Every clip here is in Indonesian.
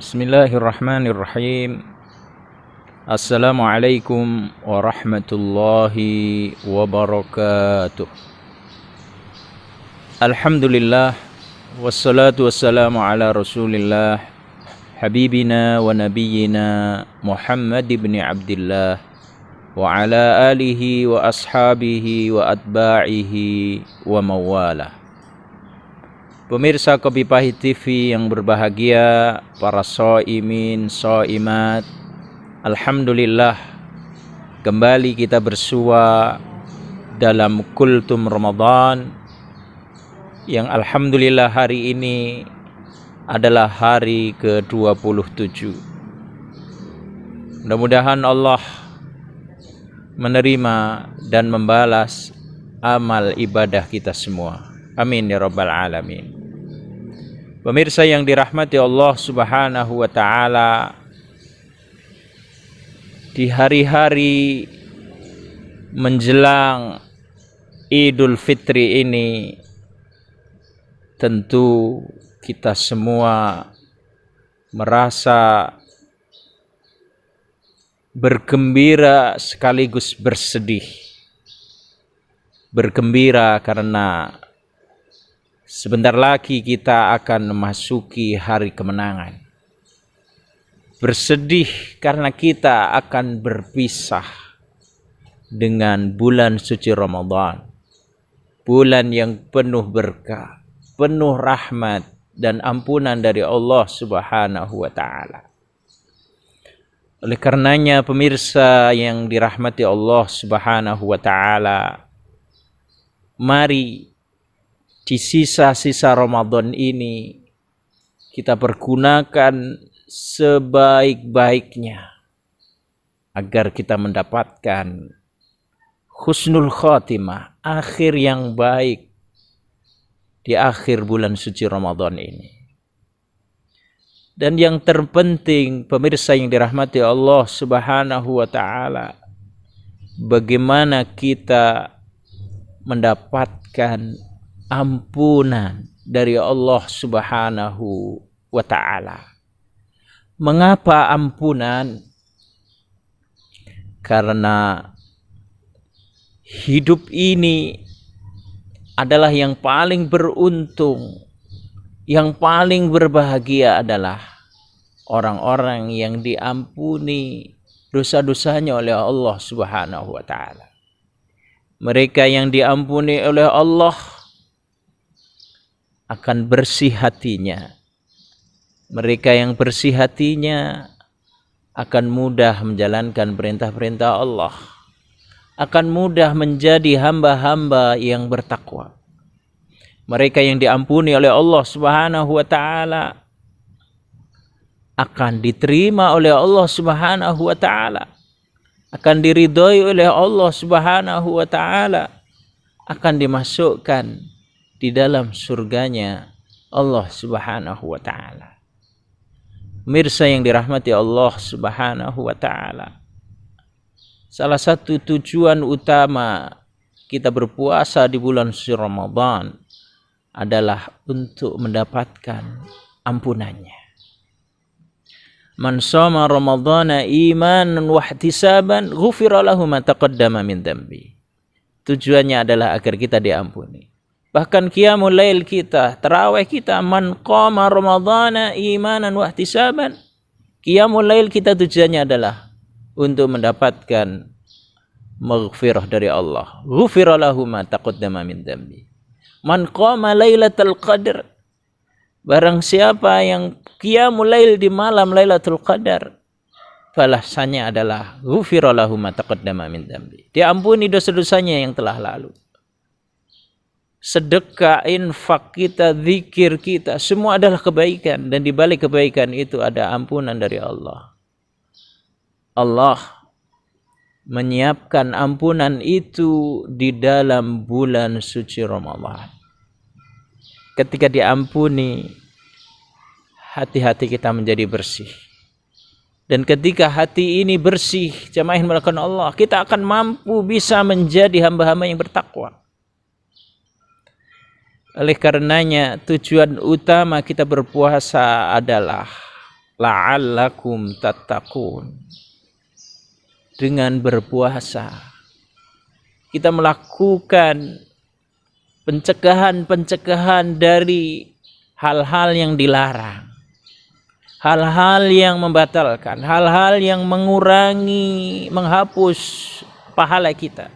Bismillahirrahmanirrahim. Assalamualaikum warahmatullahi wabarakatuh. Alhamdulillah wassalatu wassalamu ala Rasulillah habibina wa nabiyyina Muhammad ibn Abdullah wa ala alihi wa ashabihi wa atba'ihi wa mawalah. Pemirsa Kopi Pahit TV yang berbahagia, para shaimin, shaimat, alhamdulillah kembali kita bersua dalam Kultum Ramadan yang alhamdulillah hari ini adalah hari ke-27. Mudah-mudahan Allah menerima dan membalas amal ibadah kita semua. Amin ya rabbal alamin. Pemirsa yang dirahmati Allah Subhanahu wa taala, di hari-hari menjelang Idul Fitri ini tentu kita semua merasa bergembira sekaligus bersedih. Bergembira karena sebentar lagi kita akan memasuki hari kemenangan. Bersedih karena kita akan berpisah dengan bulan suci Ramadan. Bulan yang penuh berkah, penuh rahmat dan ampunan dari Allah Subhanahu wa taala. Oleh karenanya pemirsa yang dirahmati Allah Subhanahu wa taala, mari di sisa-sisa Ramadan ini kita pergunakan sebaik-baiknya agar kita mendapatkan husnul khotimah, akhir yang baik di akhir bulan suci Ramadan ini. Dan yang terpenting pemirsa yang dirahmati Allah Subhanahu wa taala, bagaimana kita mendapatkan ampunan dari Allah Subhanahu wa taala. Mengapa ampunan? Karena hidup ini adalah yang paling beruntung, yang paling berbahagia adalah orang-orang yang diampuni dosa-dosanya oleh Allah Subhanahu wa taala. Mereka yang diampuni oleh Allah akan bersih hatinya. Mereka yang bersih hatinya akan mudah menjalankan perintah-perintah Allah, akan mudah menjadi hamba-hamba yang bertakwa. Mereka yang diampuni oleh Allah Subhanahu wa taala akan diterima oleh Allah Subhanahu wa taala, akan diridhoi oleh Allah Subhanahu wa taala, akan dimasukkan di dalam surganya Allah Subhanahu wa taala. Mirsa yang dirahmati Allah Subhanahu wa taala, salah satu tujuan utama kita berpuasa di bulan suci Ramadan adalah untuk mendapatkan ampunannya. Man shoma ramadhana imanan wa ihtisaban ghufira lahu ma taqaddama min dhanbi. Tujuannya adalah agar kita diampuni. Bahkan qiyamul lail kita, tarawih kita, man qama ramadhana imanan wa ihtisaban. Qiyamul lail kita tujuannya adalah untuk mendapatkan maghfirah dari Allah. Ghufira lahu ma taqaddama min dhanbi. Man qama lailatul qadar. Barang siapa yang qiyamul lail di malam Lailatul Qadar, balasannya adalah ghufira lahu ma taqaddama min dhanbi. Diampuni dosa-dosanya yang telah lalu. Sedekah, infak kita, zikir kita, semua adalah kebaikan. Dan di balik kebaikan itu ada ampunan dari Allah. Allah menyiapkan ampunan itu di dalam bulan suci Ramadan. Ketika diampuni, hati-hati kita menjadi bersih. Dan ketika hati ini bersih, jamaah yang melakukan Allah, kita akan mampu bisa menjadi hamba-hamba yang bertakwa. Oleh karenanya tujuan utama kita berpuasa adalah la'allakum tattaqun. Dengan berpuasa kita melakukan pencegahan dari hal-hal yang dilarang, hal-hal yang membatalkan, hal-hal yang mengurangi, menghapus pahala kita.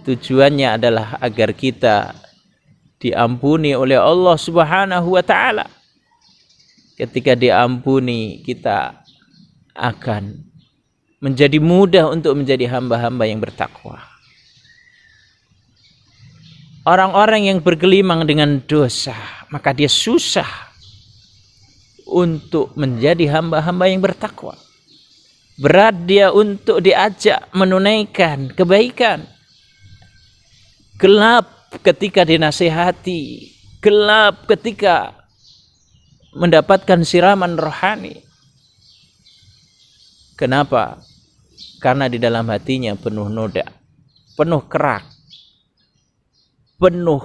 Tujuannya adalah agar kita diampuni oleh Allah Subhanahu wa taala. Ketika diampuni, kita akan menjadi mudah untuk menjadi hamba-hamba yang bertakwa. Orang-orang yang bergelimang dengan dosa, maka dia susah untuk menjadi hamba-hamba yang bertakwa. Berat dia untuk diajak menunaikan kebaikan. Gelap ketika dinasihati, gelap ketika mendapatkan siraman rohani. Kenapa? Karena di dalam hatinya penuh noda, penuh kerak, penuh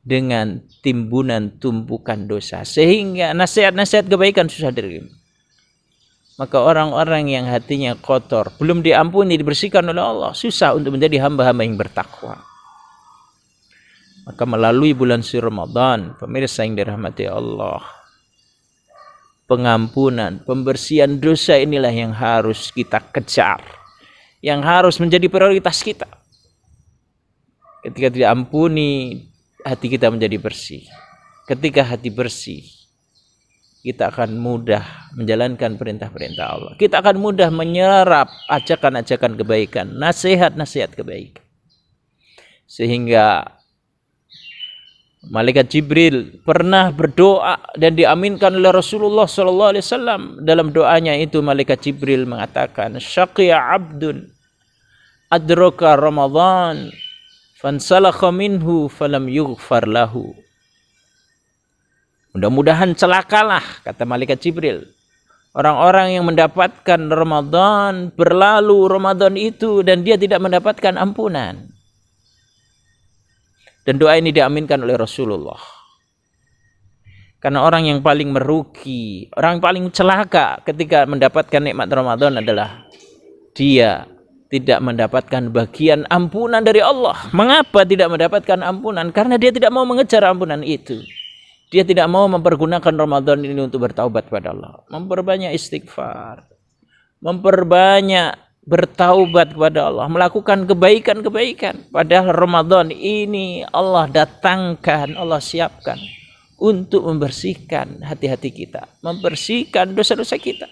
dengan timbunan tumpukan dosa, sehingga nasihat-nasihat kebaikan susah diterima. Maka orang-orang yang hatinya kotor, belum diampuni, dibersihkan oleh Allah, susah untuk menjadi hamba-hamba yang bertakwa. Maka melalui bulan suci Ramadan, pemirsa yang dirahmati Allah, pengampunan, pembersihan dosa inilah yang harus kita kejar, yang harus menjadi prioritas kita. Ketika diampuni, hati kita menjadi bersih. Ketika hati bersih, kita akan mudah menjalankan perintah-perintah Allah. Kita akan mudah menyerap ajakan-ajakan kebaikan, nasihat-nasihat kebaikan. Sehingga Malaikat Jibril pernah berdoa dan diaminkan oleh Rasulullah SAW. Dalam doanya itu Malaikat Jibril mengatakan, "Syaqiya 'abdun adraka Ramadan fansalakha minhu falam yughfar lahu." Mudah-mudahan celakalah, kata Malaikat Jibril, orang-orang yang mendapatkan Ramadan, berlalu Ramadan itu dan dia tidak mendapatkan ampunan. Dan doa ini diaminkan oleh Rasulullah. Karena orang yang paling merugi, orang yang paling celaka ketika mendapatkan nikmat Ramadan adalah dia tidak mendapatkan bagian ampunan dari Allah. Mengapa tidak mendapatkan ampunan? Karena dia tidak mau mengejar ampunan itu. Dia tidak mau mempergunakan Ramadan ini untuk bertaubat pada Allah, memperbanyak istighfar, memperbanyak bertaubat kepada Allah, melakukan kebaikan-kebaikan. Padahal Ramadan ini Allah datangkan, Allah siapkan untuk membersihkan hati-hati kita, membersihkan dosa-dosa kita.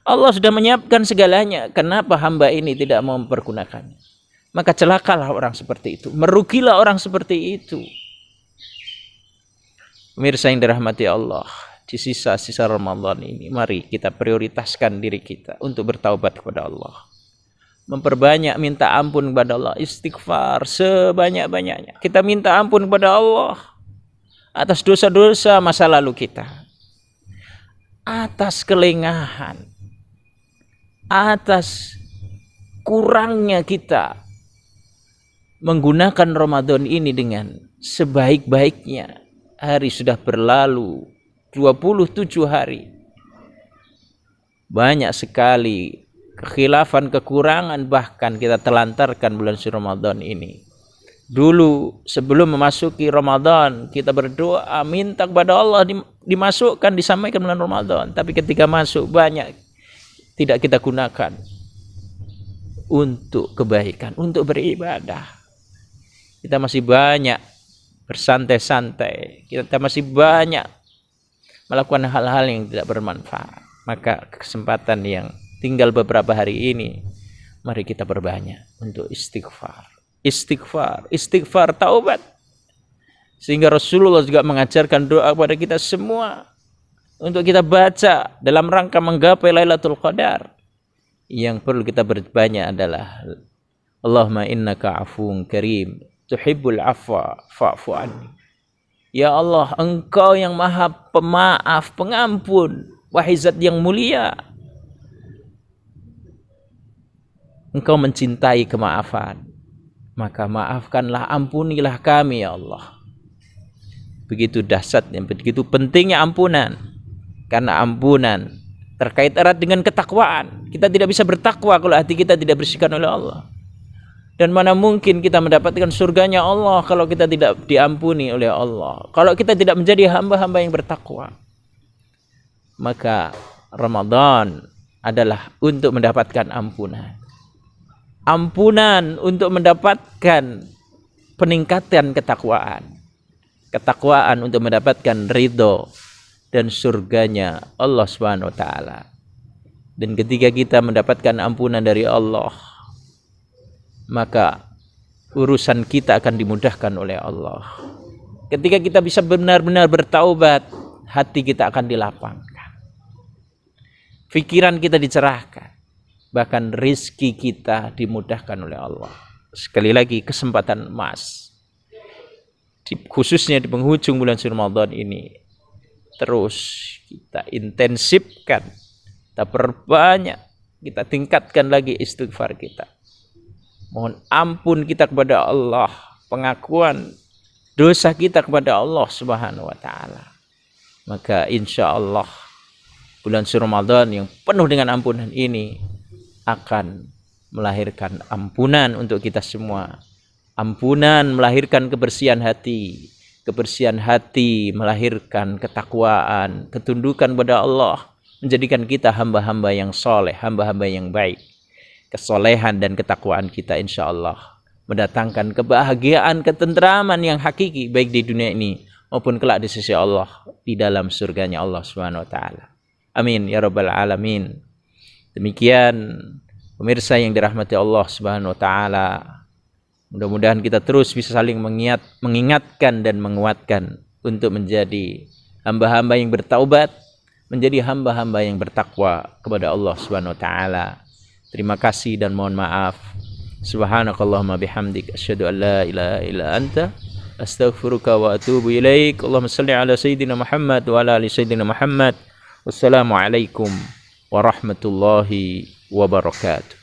Allah sudah menyiapkan segalanya. Kenapa hamba ini tidak mau mempergunakannya? Maka celakalah orang seperti itu, merugilah orang seperti itu. Pemirsa yang dirahmati Allah, di sisa-sisa Ramadan ini, mari kita prioritaskan diri kita untuk bertaubat kepada Allah. Memperbanyak minta ampun kepada Allah, istighfar sebanyak-banyaknya. Kita minta ampun kepada Allah atas dosa-dosa masa lalu kita, atas kelengahan, atas kurangnya kita menggunakan Ramadan ini dengan sebaik-baiknya. Hari sudah berlalu 27 hari. Banyak sekali kekhilafan, kekurangan, bahkan kita telantarkan bulan suci Ramadan ini. Dulu sebelum memasuki Ramadan kita berdoa minta kepada Allah dimasukkan, disampaikan bulan Ramadan. Tapi ketika masuk banyak tidak kita gunakan untuk kebaikan, untuk beribadah. Kita masih banyak bersantai-santai, kita masih banyak melakukan hal-hal yang tidak bermanfaat. Maka kesempatan yang tinggal beberapa hari ini, mari kita perbanyak untuk istighfar, taubat. Sehingga Rasulullah juga mengajarkan doa kepada kita semua untuk kita baca dalam rangka menggapai Lailatul Qadar. Yang perlu kita berbanyak adalah Allahumma innaka afuwun karim tuhibbul afwa fa'fu anni. Ya Allah, Engkau yang Maha Pemaaf, Pengampun, wahai Zat yang mulia, Engkau mencintai kemaafan, maka maafkanlah, ampunilah kami ya Allah. Begitu dahsyatnya, begitu pentingnya ampunan. karena ampunan terkait erat dengan ketakwaan. Kita tidak bisa bertakwa kalau hati kita tidak bersihkan oleh Allah. Dan mana mungkin kita mendapatkan surganya Allah kalau kita tidak diampuni oleh Allah, kalau kita tidak menjadi hamba-hamba yang bertakwa. Maka Ramadan adalah untuk mendapatkan ampunan. Ampunan untuk mendapatkan peningkatan ketakwaan. Ketakwaan untuk mendapatkan ridho dan surganya Allah Subhanahu wa taala. Dan ketika kita mendapatkan ampunan dari Allah, maka urusan kita akan dimudahkan oleh Allah. Ketika kita bisa benar-benar bertaubat, hati kita akan dilapangkan. Pikiran kita dicerahkan. Bahkan rizki kita dimudahkan oleh Allah. Sekali lagi kesempatan emas. Khususnya di penghujung bulan suci Ramadan ini. Terus kita intensifkan. Kita perbanyak. Kita tingkatkan lagi istighfar kita. Mohon ampun kita kepada Allah. Pengakuan dosa kita kepada Allah Subhanahu wa taala. Maka insya Allah bulan suci Ramadan yang penuh dengan ampunan ini akan melahirkan ampunan untuk kita semua. Ampunan melahirkan kebersihan hati. Kebersihan hati melahirkan ketakwaan, ketundukan pada Allah. Menjadikan kita hamba-hamba yang soleh, hamba-hamba yang baik. Kesolehan dan ketakwaan kita insya Allah mendatangkan kebahagiaan, ketentraman yang hakiki baik di dunia ini maupun kelak di sisi Allah di dalam surganya Allah Subhanahu wa taala. Amin ya rabbal alamin. Demikian pemirsa yang dirahmati Allah Subhanahu wa taala. Mudah-mudahan kita terus bisa saling mengingatkan dan menguatkan untuk menjadi hamba-hamba yang bertaubat, menjadi hamba-hamba yang bertakwa kepada Allah Subhanahu wa taala. Terima kasih dan mohon maaf. Subhanakallahumma bihamdik asyhadu an la ilaha illa anta astaghfiruka wa atubu ilaik. Allahumma shalli ala sayyidina Muhammad wa ala ali sayyidina Muhammad. Wassalamualaikum warahmatullahi wabarakatuh.